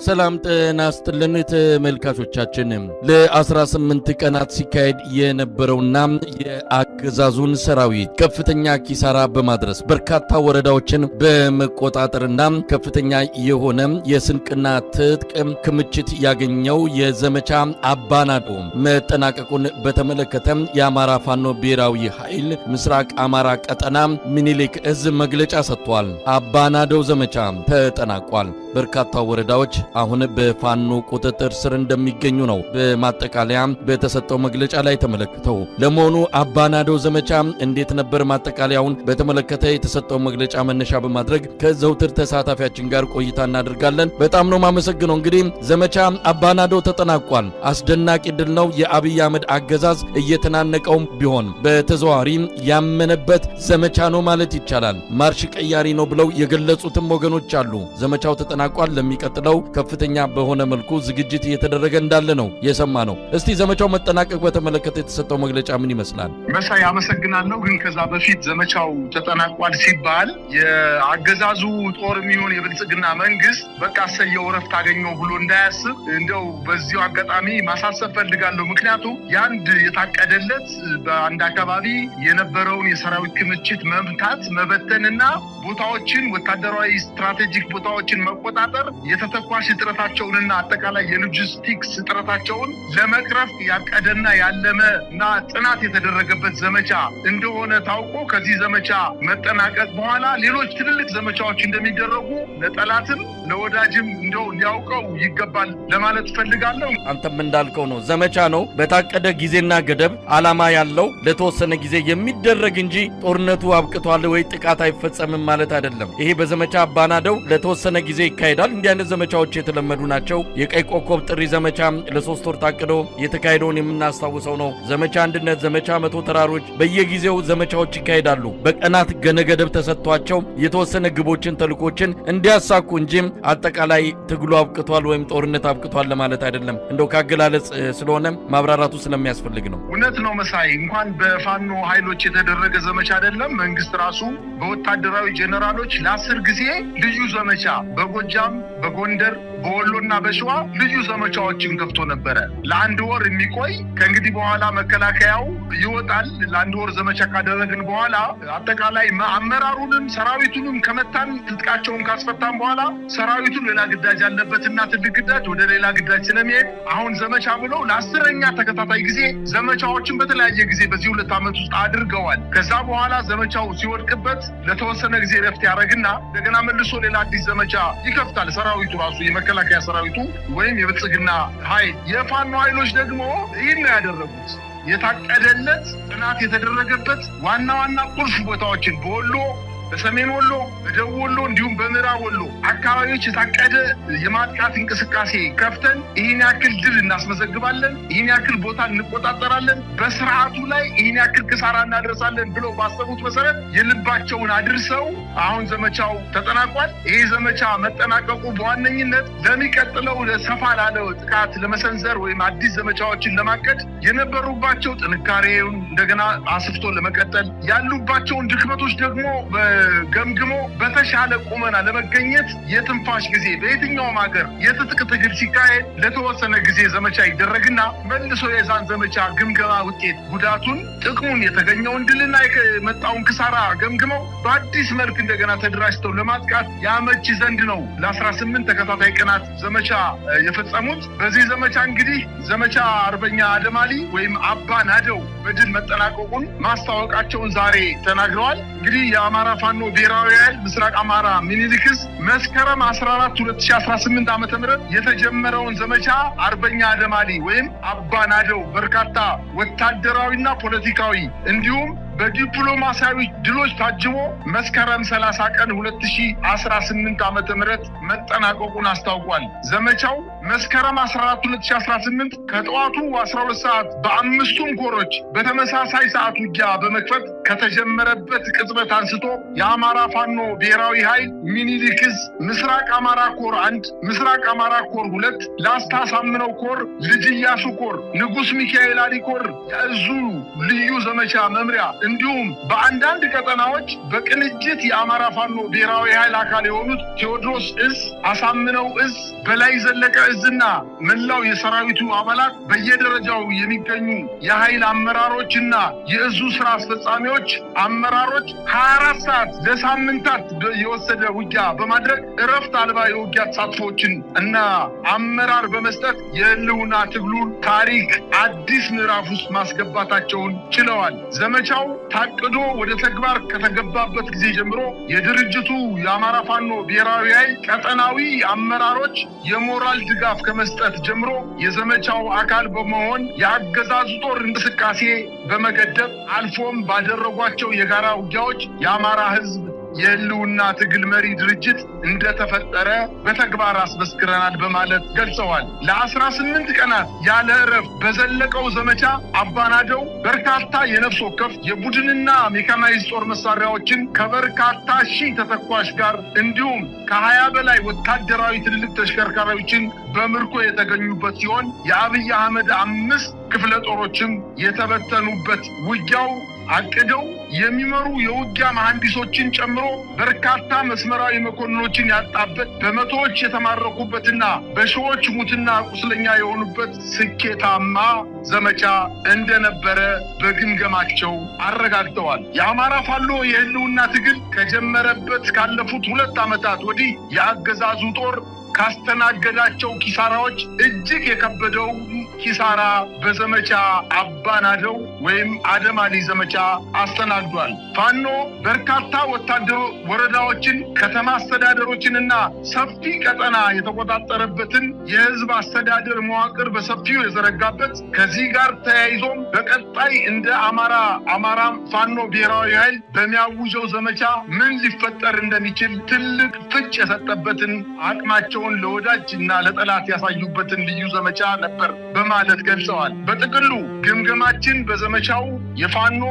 ሰላም ጤና ይስጥልን ተመልካቾቻችን ለ18 ቀናት ሲካሄድ የነበረውና የአገዛዙን ሰራዊት ከፍተኛ ኪሳራ በማድረስ በርካታ ወረዳዎችን በመቆጣጠርና ከፍተኛ የሆነ የስንቅና ትጥቅ ክምችት ያገኘው የዘመቻ አባናዶ መጠናቀቁን በተመለከተ የአማራ ፋኖ ብሔራዊ ኃይል ምስራቅ አማራ ቀጠና ሚኒሊክ እዝ መግለጫ ሰጥቷል። አባናዶ ዘመቻ ተጠናቋል። በርካታ ወረዳዎች አሁን በፋኖ ቁጥጥር ስር እንደሚገኙ ነው በማጠቃለያ በተሰጠው መግለጫ ላይ ተመለከተው። ለመሆኑ አባናዶ ዘመቻ እንዴት ነበር? ማጠቃለያውን በተመለከተ የተሰጠው መግለጫ መነሻ በማድረግ ከዘውትር ተሳታፊያችን ጋር ቆይታ እናደርጋለን። በጣም ነው ማመሰግነው። እንግዲህ ዘመቻ አባናዶ ተጠናቋል። አስደናቂ ድል ነው። የአብይ አህመድ አገዛዝ እየተናነቀው ቢሆን በተዘዋዋሪ ያመነበት ዘመቻ ነው ማለት ይቻላል። ማርሽ ቀያሪ ነው ብለው የገለጹትም ወገኖች አሉ። ዘመቻው ተጠናቋል። ለሚቀጥለው ከፍተኛ በሆነ መልኩ ዝግጅት እየተደረገ እንዳለ ነው የሰማነው። እስቲ ዘመቻው መጠናቀቅ በተመለከተ የተሰጠው መግለጫ ምን ይመስላል? መሳይ አመሰግናለሁ። ግን ከዛ በፊት ዘመቻው ተጠናቋል ሲባል የአገዛዙ ጦር የሚሆን የብልጽግና መንግስት በቃ ሰየው ረፍት አገኘው ብሎ እንዳያስብ እንደው በዚሁ አጋጣሚ ማሳሰብ ፈልጋለሁ። ምክንያቱም ያንድ የታቀደለት በአንድ አካባቢ የነበረውን የሰራዊት ክምችት መምታት፣ መበተንና ቦታዎችን ወታደራዊ ስትራቴጂክ ቦታዎችን መቆጣጠር የተተኳሽ እጥረታቸውንና አጠቃላይ የሎጂስቲክስ እጥረታቸውን ለመቅረፍ ያቀደና ያለመ እና ጥናት የተደረገበት ዘመቻ እንደሆነ ታውቆ ከዚህ ዘመቻ መጠናቀቅ በኋላ ሌሎች ትልልቅ ዘመቻዎች እንደሚደረጉ ለጠላትም ለወዳጅም እንደው ሊያውቀው ይገባል ለማለት ፈልጋለሁ። አንተም እንዳልከው ነው፣ ዘመቻ ነው። በታቀደ ጊዜና ገደብ ዓላማ ያለው ለተወሰነ ጊዜ የሚደረግ እንጂ ጦርነቱ አብቅቷል ወይ ጥቃት አይፈጸምም ማለት አይደለም። ይሄ በዘመቻ አባናደው ለተወሰነ ጊዜ ይካሄዳል። እንዲህ አይነት ዘመቻዎች የተለመዱ ናቸው። የቀይ ኮከብ ጥሪ ዘመቻ ለ3 ወር ታቅዶ የተካሄደውን የምናስታውሰው ነው። ዘመቻ አንድነት፣ ዘመቻ 100 ተራሮች፣ በየጊዜው ዘመቻዎች ይካሄዳሉ። በቀናት ገነገደብ ተሰጥቷቸው የተወሰነ ግቦችን ተልኮችን እንዲያሳኩ እንጂ አጠቃላይ ትግሉ አብቅቷል ወይም ጦርነት አብቅቷል ለማለት አይደለም። እንደው ካገላለጽ ስለሆነ ማብራራቱ ስለሚያስፈልግ ነው። እውነት ነው መሳይ። እንኳን በፋኖ ኃይሎች የተደረገ ዘመቻ አይደለም፣ መንግስት ራሱ በወታደራዊ ጄኔራሎች ለ10 ጊዜ ልዩ ዘመቻ በጎጃም፣ በጎንደር፣ በወሎና በሸዋ ልዩ ዘመቻዎችን ከፍቶ ነበረ። ለአንድ ወር የሚቆይ ከእንግዲህ በኋላ መከላከያው ይወጣል። ለአንድ ወር ዘመቻ ካደረግን በኋላ አጠቃላይ አመራሩንም ሰራዊቱንም ከመታን ትጥቃቸውን ካስፈታን በኋላ ሰራዊቱን ሌላ ግዳጅ ያለበትና ትልቅ ግዳጅ ወደ ሌላ ግዳጅ ስለሚሄድ አሁን ዘመቻ ብለው ለ10ኛ ተከታታይ ጊዜ ዘመቻዎችን በተለያየ ጊዜ በዚህ 2 ዓመት ውስጥ አድርገዋል። ከዛ በኋላ ዘመቻው ሲወድቅበት ለተወሰነ ጊዜ ረፍት ያደርግና እንደገና መልሶ ሌላ አዲስ ዘመቻ ይከፍታል። ሰራዊቱ ራሱ የመከላከያ ሰራዊቱ ወይም የብልጽግና ኃይል። የፋኖ ኃይሎች ደግሞ ይህን ነው ያደረጉት። የታቀደለት ጥናት የተደረገበት ዋና ዋና ቁልፍ ቦታዎችን በወሎ፣ በሰሜን ወሎ፣ በደቡብ ወሎ እንዲሁም በምዕራብ ወሎ አካባቢዎች የታቀደ የማጥቃት እንቅስቃሴ ከፍተን ይህን ያክል ድል እናስመዘግባለን፣ ይህን ያክል ቦታ እንቆጣጠራለን፣ በስርዓቱ ላይ ይህን ያክል ክሳራ እናደርሳለን ብለው ባሰቡት መሰረት የልባቸውን አድርሰው አሁን ዘመቻው ተጠናቋል። ይህ ዘመቻ መጠናቀቁ በዋነኝነት ለሚቀጥለው ሰፋ ላለው ጥቃት ለመሰንዘር ወይም አዲስ ዘመቻዎችን ለማቀድ የነበሩባቸው ጥንካሬውን እንደገና አስፍቶ ለመቀጠል ያሉባቸውን ድክመቶች ደግሞ ገምግሞ በተሻለ ቁመና ለመገኘት የትንፋሽ ጊዜ በየትኛውም ሀገር የትጥቅ ትግል ሲካሄድ ለተወሰነ ጊዜ ዘመቻ ይደረግና መልሶ የዛን ዘመቻ ግምገማ ውጤት ጉዳቱን፣ ጥቅሙን፣ የተገኘውን ድልና የመጣውን ክሳራ ገምግመው በአዲስ መልክ እንደገና ተደራጅተው ለማጥቃት ያመች ዘንድ ነው ለ18 ተከታታይ ቀናት ዘመቻ የፈጸሙት። በዚህ ዘመቻ እንግዲህ ዘመቻ አርበኛ አደማሊ ወይም አባናደው በድል መጠናቀቁን ማስታወቃቸውን ዛሬ ተናግረዋል። እንግዲህ የአማራ ፋኖ ብሔራዊ ኃይል ምስራቅ አማራ ሚኒሊክ እዝ መስከረም 14 2018 ዓ.ም የተጀመረውን ዘመቻ አርበኛ አደማሊ ወይም አባናደው በርካታ ወታደራዊና ፖለቲካዊ እንዲሁም በዲፕሎማሲያዊ ድሎች ታጅቦ መስከረም 30 ቀን 2018 ዓ.ም መጠናቀቁን አስታውቋል። ዘመቻው መስከረም 14 2018 ከጠዋቱ 12 ሰዓት በአምስቱም ኮሮች በተመሳሳይ ሰዓት ውጊያ በመክፈት ከተጀመረበት ቅጽበት አንስቶ የአማራ ፋኖ ብሔራዊ ኃይል ሚኒሊክ እዝ ምስራቅ አማራ ኮር 1፣ ምስራቅ አማራ ኮር 2፣ ላስታ ሳምነው ኮር፣ ልጅ ኢያሱ ኮር፣ ንጉስ ሚካኤል አሊ ኮር የእዙ ልዩ ዘመቻ መምሪያ እንዲሁም በአንዳንድ ቀጠናዎች በቅንጅት የአማራ ፋኖ ብሔራዊ ኃይል አካል የሆኑት ቴዎድሮስ እዝ፣ አሳምነው እዝ፣ በላይ ዘለቀ እዝና መላው የሰራዊቱ አባላት በየደረጃው የሚገኙ የኃይል አመራሮችና የእዙ ስራ አስፈጻሚዎች አመራሮች 24 ሰዓት ለሳምንታት የወሰደ ውጊያ በማድረግ እረፍት አልባ የውጊያ ተሳትፎችን እና አመራር በመስጠት የህልውና ትግሉን ታሪክ አዲስ ምዕራፍ ውስጥ ማስገባታቸውን ችለዋል። ዘመቻው ታቅዶ ወደ ተግባር ከተገባበት ጊዜ ጀምሮ የድርጅቱ የአማራ ፋኖ ብሔራዊ ኃይል ቀጠናዊ አመራሮች የሞራል ድጋፍ ከመስጠት ጀምሮ የዘመቻው አካል በመሆን የአገዛዙ ጦር እንቅስቃሴ በመገደብ አልፎም ባደረጓቸው የጋራ ውጊያዎች የአማራ ህዝብ የህልውና ትግል መሪ ድርጅት እንደተፈጠረ በተግባር አስመስክረናል በማለት ገልጸዋል። ለ18 ቀናት ያለ እረፍት በዘለቀው ዘመቻ አባናደው በርካታ የነፍስ ወከፍ የቡድንና ሜካናይዝ ጦር መሳሪያዎችን ከበርካታ ሺህ ተተኳሽ ጋር እንዲሁም ከ20 በላይ ወታደራዊ ትልልቅ ተሽከርካሪዎችን በምርኮ የተገኙበት ሲሆን የአብይ አህመድ 5 ክፍለ ጦሮችም የተበተኑበት ውጊያው አቅደው የሚመሩ የውጊያ መሐንዲሶችን ጨምሮ በርካታ መስመራዊ መኮንኖችን ያጣበት በመቶዎች የተማረኩበትና በሺዎች ሙትና ቁስለኛ የሆኑበት ስኬታማ ዘመቻ እንደነበረ በግምገማቸው አረጋግጠዋል። የአማራ ፋኖ የህልውና ትግል ከጀመረበት ካለፉት 2 ዓመታት ወዲህ የአገዛዙ ጦር ካስተናገዳቸው ኪሳራዎች እጅግ የከበደው ኪሳራ በዘመቻ አባናደው ወይም አደማሊ ዘመቻ አስተናግዷል። ፋኖ በርካታ ወታደር ወረዳዎችን፣ ከተማ አስተዳደሮችንና ሰፊ ቀጠና የተቆጣጠረበትን የህዝብ አስተዳደር መዋቅር በሰፊው የዘረጋበት ከዚህ ጋር ተያይዞም በቀጣይ እንደ አማራ ፋኖ ብሔራዊ ኃይል በሚያውጀው ዘመቻ ምን ሊፈጠር እንደሚችል ትልቅ ፍንጭ የሰጠበትን አቅማቸውን ለወዳጅ እና ለጠላት ያሳዩበትን ልዩ ዘመቻ ነበር በማለት ገልጸዋል። በጥቅሉ ግምገማችን በዘመቻው የፋኖ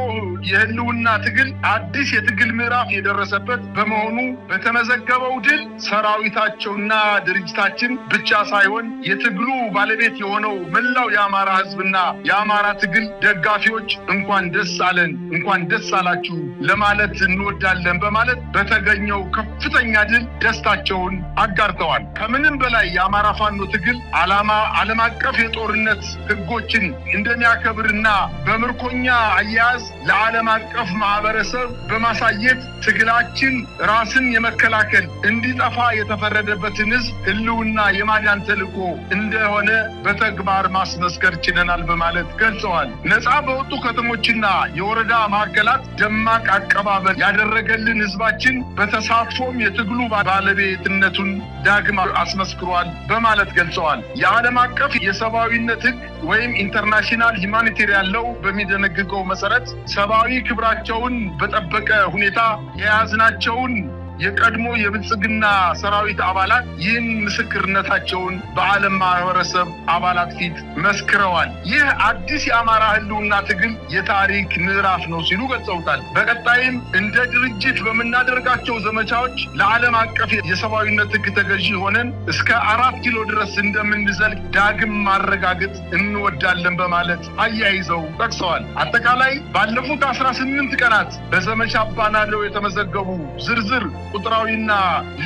የህልውና ትግል አዲስ የትግል ምዕራፍ የደረሰበት በመሆኑ በተመዘገበው ድል ሰራዊታቸውና ድርጅታችን ብቻ ሳይሆን የትግሉ ባለቤት የሆነው መላው የአማራ ህዝብና የአማራ ትግል ደጋፊዎች እንኳን ደስ አለን፣ እንኳን ደስ አላችሁ ለማለት እንወዳለን በማለት በተገኘው ከፍተኛ ድል ደስታቸውን አጋርተዋል። ከምንም በላይ የአማራ ፋኖ ትግል ዓላማ ዓለም አቀፍ የጦርነት ህጎችን እንደሚያከብርና በምርኮኛ አያያዝ ለዓለም አቀፍ ማህበረሰብ በማሳየት ትግላችን ራስን የመከላከል እንዲጠፋ የተፈረደበትን ህዝብ ህልውና የማዳን ተልዕኮ እንደሆነ በተግባር ማስመስከር ችለናል በማለት ገልጸዋል። ነፃ በወጡ ከተሞችና የወረዳ ማዕከላት ደማቅ አቀባበል ያደረገልን ህዝባችን በተሳትፎም የትግሉ ባለቤትነቱን ዳግም አስመስክሯል በማለት ገልጸዋል። የዓለም አቀፍ የሰብአዊነት ህግ ወይም ኢንተርናሽናል ሁማኒቴሪያን ሎው በሚደነግገው መሰረት ሰብአዊ ክብራቸውን በጠበቀ ሁኔታ የያዝናቸውን የቀድሞ የብልጽግና ሰራዊት አባላት ይህን ምስክርነታቸውን በዓለም ማህበረሰብ አባላት ፊት መስክረዋል። ይህ አዲስ የአማራ ህልውና ትግል የታሪክ ምዕራፍ ነው ሲሉ ገልጸውታል። በቀጣይም እንደ ድርጅት በምናደርጋቸው ዘመቻዎች ለዓለም አቀፍ የሰብአዊነት ህግ ተገዢ ሆነን እስከ 4 ኪሎ ድረስ እንደምንዘልቅ ዳግም ማረጋገጥ እንወዳለን በማለት አያይዘው ጠቅሰዋል። አጠቃላይ ባለፉት 18 ቀናት በዘመቻ አባናደው የተመዘገቡ ዝርዝር ቁጥራዊና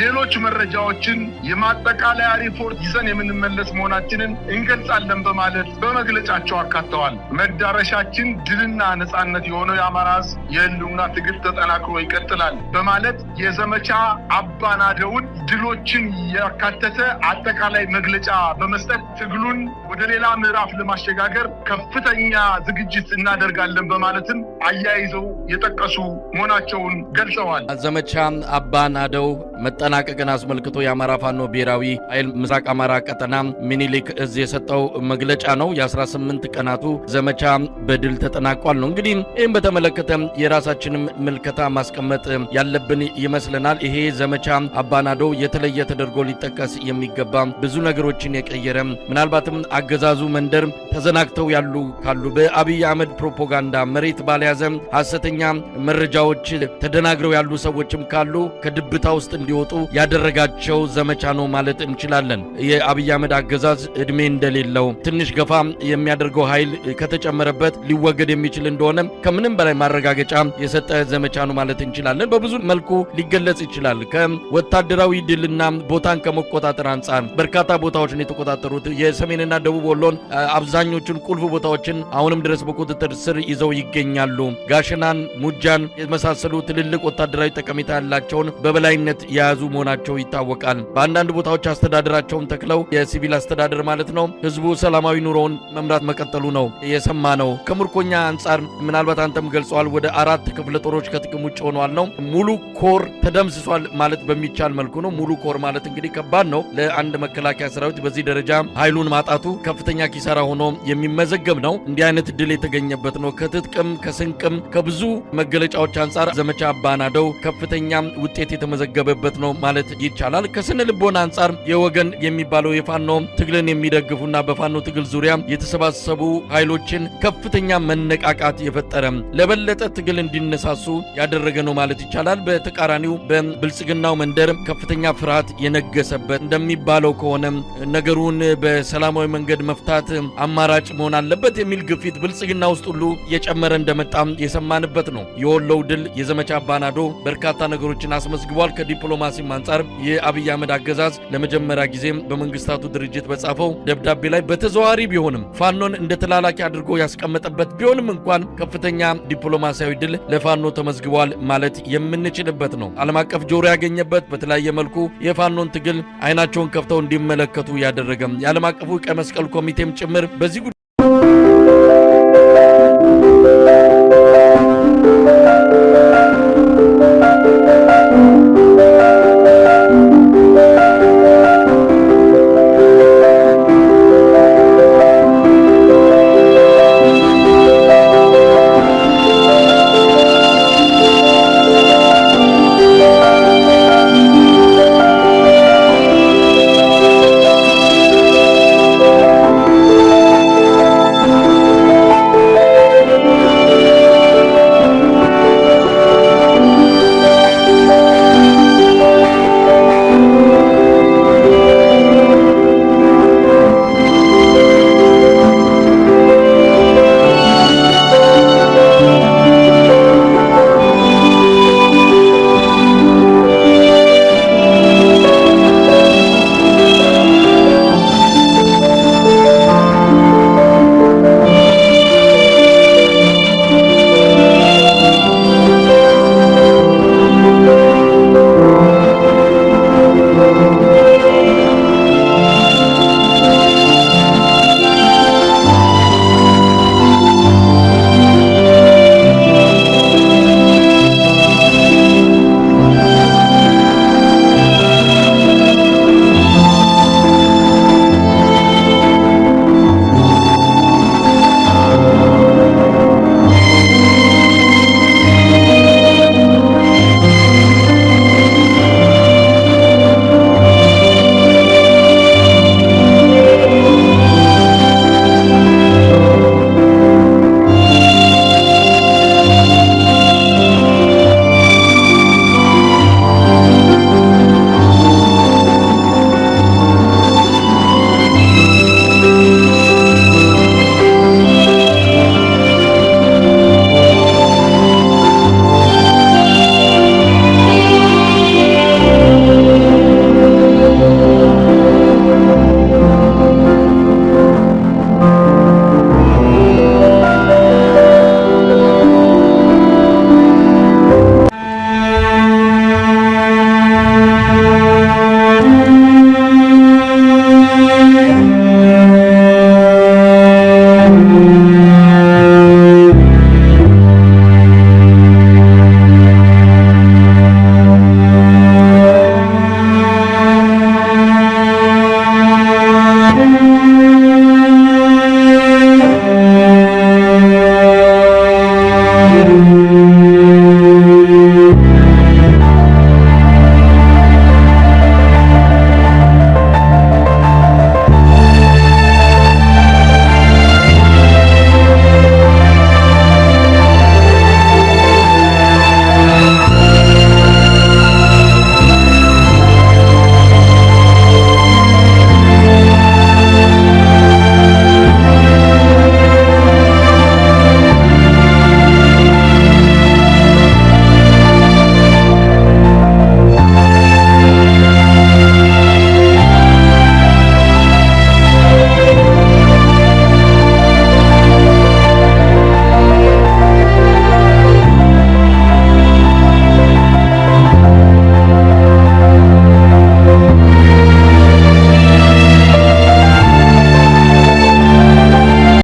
ሌሎች መረጃዎችን የማጠቃለያ ሪፖርት ይዘን የምንመለስ መሆናችንን እንገልጻለን በማለት በመግለጫቸው አካተዋል። መዳረሻችን ድልና ነጻነት የሆነው የአማራ ህዝብ የህልውና ትግል ተጠናክሮ ይቀጥላል በማለት የዘመቻ አባናደውን ድሎችን ያካተተ አጠቃላይ መግለጫ በመስጠት ትግሉን ወደ ሌላ ምዕራፍ ለማሸጋገር ከፍተኛ ዝግጅት እናደርጋለን በማለትም አያይዘው የጠቀሱ መሆናቸውን ገልጸዋል። ዘመቻ አባናደው መጠናቀቅን አስመልክቶ የአማራ ፋኖ ብሔራዊ ኃይል ምስራቅ አማራ ቀጠና ሚኒሊክ እዝ የሰጠው መግለጫ ነው። የ18 ቀናቱ ዘመቻ በድል ተጠናቋል ነው። እንግዲህ ይህን በተመለከተ የራሳችንም ምልከታ ማስቀመጥ ያለብን ይመስለናል። ይሄ ዘመቻ አባናደው የተለየ ተደርጎ ሊጠቀስ የሚገባ ብዙ ነገሮችን የቀየረ ምናልባትም አገዛዙ መንደር ተዘናግተው ያሉ ካሉ በአብይ አህመድ ፕሮፓጋንዳ መሬት ባልያዘ ሐሰተኛ መረጃዎች ተደናግረው ያሉ ሰዎችም ካሉ ከድብታ ውስጥ እንዲወጡ ያደረጋቸው ዘመቻ ነው ማለት እንችላለን። የአብይ አህመድ አገዛዝ እድሜ እንደሌለው ትንሽ ገፋ የሚያደርገው ኃይል ከተጨመረበት ሊወገድ የሚችል እንደሆነ ከምንም በላይ ማረጋገጫ የሰጠ ዘመቻ ነው ማለት እንችላለን። በብዙ መልኩ ሊገለጽ ይችላል። ከወታደራዊ ድልና ቦታን ከመቆጣጠር አንጻር በርካታ ቦታዎችን የተቆጣጠሩት የሰሜንና ደቡብ ወሎን አብዛኞቹን ቁልፍ ቦታዎችን አሁንም ድረስ በቁጥጥር ስር ይዘው ይገኛሉ። ጋሸናን፣ ሙጃን የመሳሰሉ ትልልቅ ወታደራዊ ጠቀሜታ ያላቸውን በበላይነት የያዙ መሆናቸው ይታወቃል። በአንዳንድ ቦታዎች አስተዳደራቸውን ተክለው የሲቪል አስተዳደር ማለት ነው ህዝቡ ሰላማዊ ኑሮውን መምራት መቀጠሉ ነው የሰማ ነው። ከምርኮኛ አንጻር ምናልባት አንተም ገልጸዋል ወደ 4 ክፍለ ጦሮች ከጥቅም ውጭ ሆነዋል ነው። ሙሉ ኮር ተደምስሷል ማለት በሚቻል መልኩ ነው። ሙሉ ኮር ማለት እንግዲህ ከባድ ነው ለአንድ መከላከያ ሰራዊት በዚህ ደረጃ ኃይሉን ማጣቱ ከፍተኛ ኪሳራ ሆኖ የሚመዘገብ ነው። እንዲህ አይነት ድል የተገኘበት ነው። ከትጥቅም ከስንቅም ከብዙ መገለጫዎች አንጻር ዘመቻ አባናደው ከፍተኛ ውጤት የተመዘገበበት ነው ማለት ይቻላል። ከስነ ልቦና አንጻር የወገን የሚባለው የፋኖ ትግልን የሚደግፉና በፋኖ ትግል ዙሪያ የተሰባሰቡ ኃይሎችን ከፍተኛ መነቃቃት የፈጠረ ለበለጠ ትግል እንዲነሳሱ ያደረገ ነው ማለት ይቻላል። በተቃራኒው በብልጽግናው መንደር ከፍተኛ ፍርሃት የነገሰበት እንደሚባለው ከሆነ ነገሩን በሰላማዊ መንገድ መፍታት አማራጭ መሆን አለበት የሚል ግፊት ብልጽግና ውስጥ ሁሉ የጨመረ እንደመጣም የሰማንበት ነው። የወሎው ድል የዘመቻ አባናዶ በርካታ ነገሮችን አስመዝግቧል። ከዲፕሎማሲም አንጻር የአብይ አህመድ አገዛዝ ለመጀመሪያ ጊዜ በመንግስታቱ ድርጅት በጻፈው ደብዳቤ ላይ በተዘዋዋሪ ቢሆንም ፋኖን እንደ ተላላኪ አድርጎ ያስቀመጠበት ቢሆንም እንኳን ከፍተኛ ዲፕሎማሲያዊ ድል ለፋኖ ተመዝግቧል ማለት የምንችልበት ነው። ዓለም አቀፍ ጆሮ ያገኘበት በተለያየ መልኩ የፋኖን ትግል አይናቸውን ከፍተው እንዲመለከቱ ያደረገም የዓለም አቀፉ ቀይ መስቀል ኮሚቴም ጭምር በዚህ